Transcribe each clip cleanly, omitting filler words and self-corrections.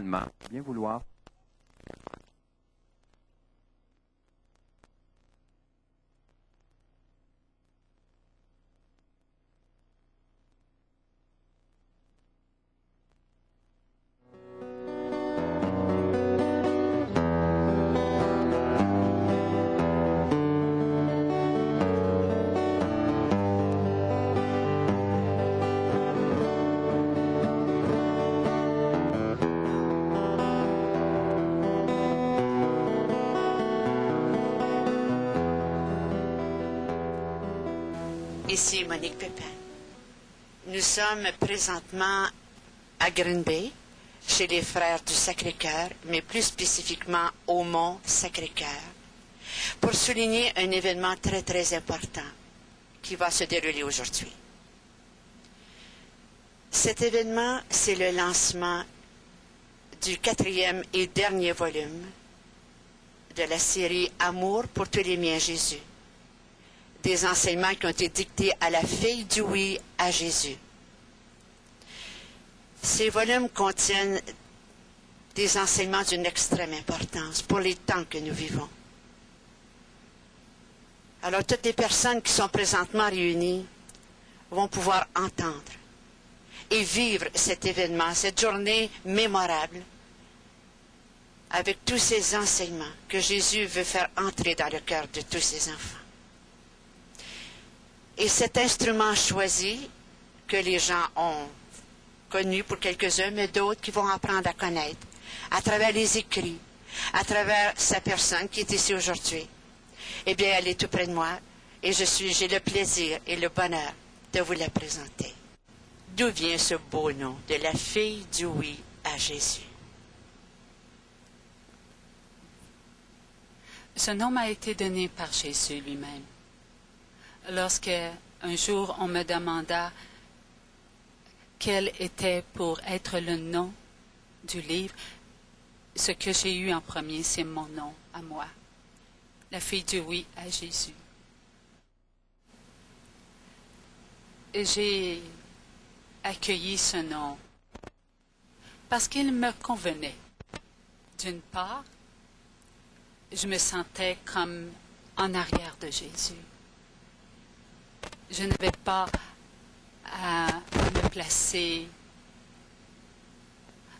tranquillement. Bien vouloir. Ici Monique Pépin. Nous sommes présentement à Green Bay, chez les Frères du Sacré-Cœur, mais plus spécifiquement au Mont Sacré-Cœur, pour souligner un événement très très important qui va se dérouler aujourd'hui. Cet événement, c'est le lancement du 4e et dernier volume de la série Amour pour tous les miens Jésus. Des enseignements qui ont été dictés à la fille du oui à Jésus. Ces volumes contiennent des enseignements d'une extrême importance pour les temps que nous vivons. Alors, toutes les personnes qui sont présentement réunies vont pouvoir entendre et vivre cet événement, cette journée mémorable, avec tous ces enseignements que Jésus veut faire entrer dans le cœur de tous ses enfants. Et cet instrument choisi, que les gens ont connu pour quelques-uns, mais d'autres qui vont apprendre à connaître, à travers les écrits, à travers sa personne qui est ici aujourd'hui, eh bien, elle est tout près de moi, et j'ai le plaisir et le bonheur de vous la présenter. D'où vient ce beau nom de la fille du oui à Jésus? Ce nom m'a été donné par Jésus lui-même. Lorsque un jour on me demanda quel était pour être le nom du livre, ce que j'ai eu en premier, c'est mon nom à moi, la fille du oui à Jésus. Et j'ai accueilli ce nom parce qu'il me convenait. D'une part, je me sentais comme en arrière de Jésus. Je n'avais pas à me placer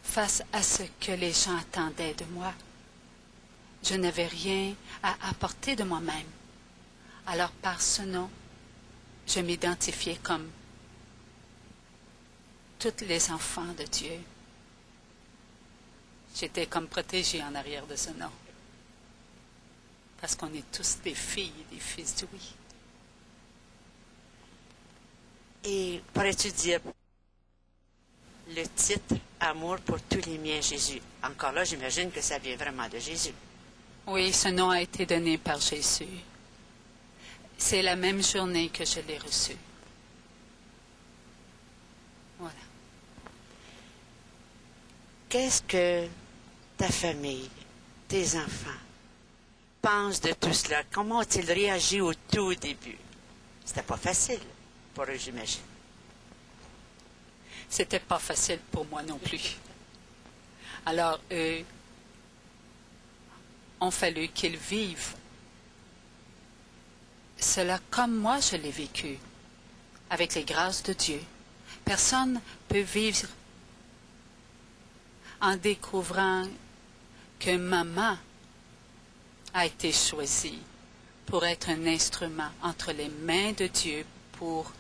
face à ce que les gens attendaient de moi. Je n'avais rien à apporter de moi-même. Alors par ce nom, je m'identifiais comme tous les enfants de Dieu. J'étais comme protégée en arrière de ce nom. Parce qu'on est tous des filles et des fils du oui. Et pourrais-tu dire le titre « Amour pour tous les miens Jésus ». Encore là, j'imagine que ça vient vraiment de Jésus. Oui, ce nom a été donné par Jésus. C'est la même journée que je l'ai reçu. Voilà. Qu'est-ce que ta famille, tes enfants, pensent de tout cela? Comment ont-ils réagi au tout début? C'était pas facile pour eux, j'imagine. C'était pas facile pour moi non plus. Alors, eux ont fallu qu'ils vivent cela comme moi je l'ai vécu, avec les grâces de Dieu. Personne peut vivre en découvrant que maman a été choisie pour être un instrument entre les mains de Dieu pour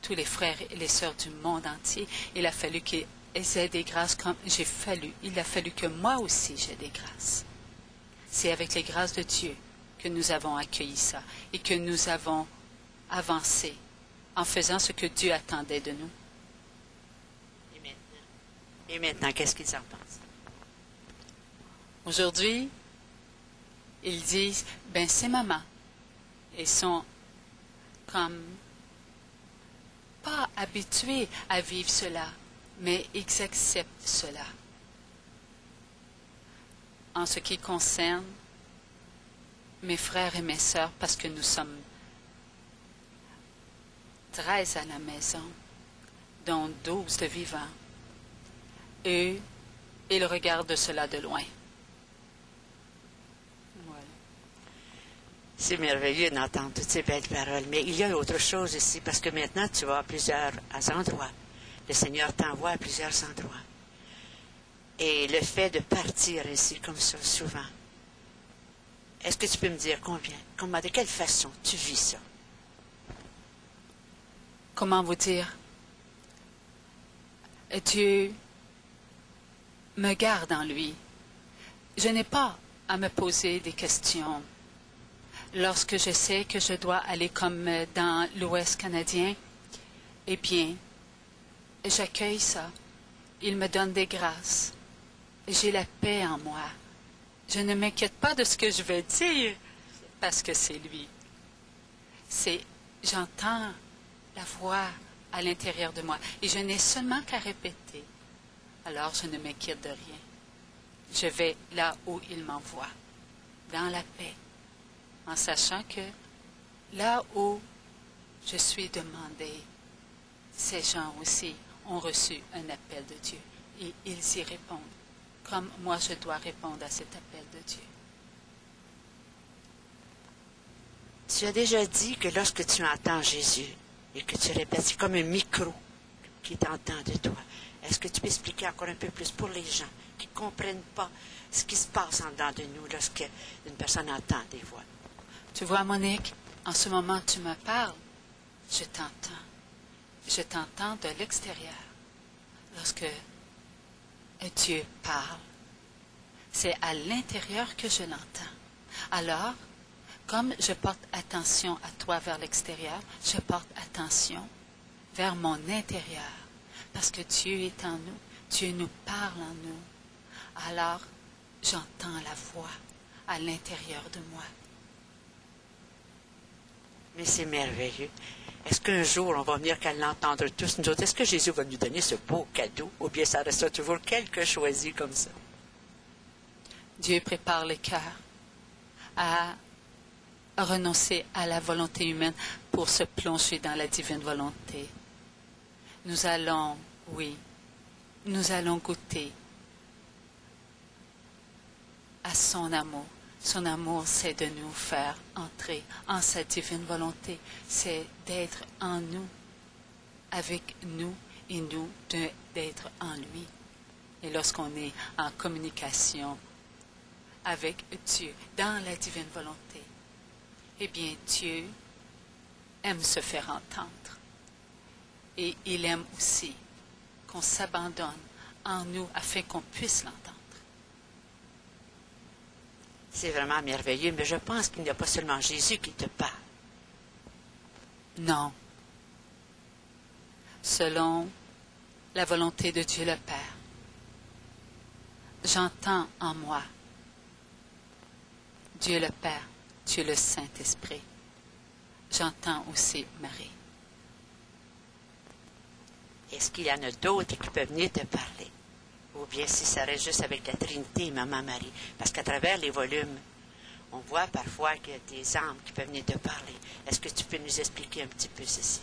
tous les frères et les sœurs du monde entier. Il a fallu qu'ils aient des grâces comme j'ai fallu. Il a fallu que moi aussi j'ai des grâces. C'est avec les grâces de Dieu que nous avons accueilli ça et que nous avons avancé en faisant ce que Dieu attendait de nous. Et maintenant, qu'est-ce qu'ils en pensent? Aujourd'hui, ils disent, ben c'est maman. Ils sont comme pas habitués à vivre cela, mais ils acceptent cela. En ce qui concerne mes frères et mes sœurs, parce que nous sommes 13 à la maison, dont 12 de vivants, eux, Il regarde cela de loin. Voilà. C'est merveilleux d'entendre toutes ces belles paroles. Mais il y a autre chose ici, parce que maintenant, tu vas à plusieurs endroits. Le Seigneur t'envoie à plusieurs endroits. Et le fait de partir ainsi, comme ça, souvent, est-ce que tu peux me dire de quelle façon tu vis ça? Comment vous dire? Dieu me garde en lui. Je n'ai pas à me poser des questions. Lorsque je sais que je dois aller comme dans l'Ouest canadien, eh bien, j'accueille ça. Il me donne des grâces. J'ai la paix en moi. Je ne m'inquiète pas de ce que je vais dire, parce que c'est lui. J'entends la voix à l'intérieur de moi, et je n'ai seulement qu'à répéter. Alors je ne m'inquiète de rien. Je vais là où il m'envoie, dans la paix, en sachant que là où je suis demandé, ces gens aussi ont reçu un appel de Dieu, et ils y répondent, comme moi je dois répondre à cet appel de Dieu. Tu as déjà dit que lorsque tu entends Jésus et que tu répètes, c'est comme un micro qui t'entend de toi. Est-ce que tu peux expliquer encore un peu plus pour les gens qui ne comprennent pas ce qui se passe en dedans de nous lorsqu'une personne entend des voix? Tu vois, Monique, en ce moment tu me parles, je t'entends. Je t'entends de l'extérieur. Lorsque Dieu parle, c'est à l'intérieur que je l'entends. Alors, comme je porte attention à toi vers l'extérieur, je porte attention vers mon intérieur. Parce que Dieu est en nous. Dieu nous parle en nous. Alors, j'entends la voix à l'intérieur de moi. Mais c'est merveilleux. Est-ce qu'un jour, on va venir qu'à l'entendre tous, nous autres? Est-ce que Jésus va nous donner ce beau cadeau? Ou bien ça restera toujours quelque choisi comme ça? Dieu prépare les cœurs à renoncer à la volonté humaine pour se plonger dans la divine volonté. Nous allons goûter à son amour. Son amour, c'est de nous faire entrer en sa divine volonté. C'est d'être en nous, avec nous, et nous d'être en lui. Et lorsqu'on est en communication avec Dieu, dans la divine volonté, eh bien, Dieu aime se faire entendre. Et il aime aussi qu'on s'abandonne en nous afin qu'on puisse l'entendre. C'est vraiment merveilleux, mais je pense qu'il n'y a pas seulement Jésus qui te parle. Non. Selon la volonté de Dieu le Père, j'entends en moi Dieu le Père, Dieu le Saint-Esprit. J'entends aussi Marie. Est-ce qu'il y en a d'autres qui peuvent venir te parler? Ou bien si ça reste juste avec la Trinité et Maman Marie? Parce qu'à travers les volumes, on voit parfois qu'il y a des âmes qui peuvent venir te parler. Est-ce que tu peux nous expliquer un petit peu ceci?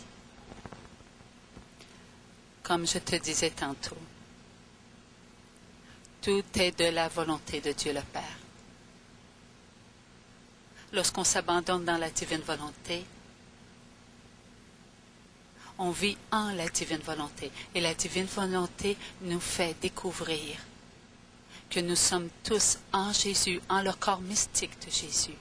Comme je te disais tantôt, tout est de la volonté de Dieu le Père. Lorsqu'on s'abandonne dans la divine volonté, on vit en la divine volonté. Et la divine volonté nous fait découvrir que nous sommes tous en Jésus, en le corps mystique de Jésus.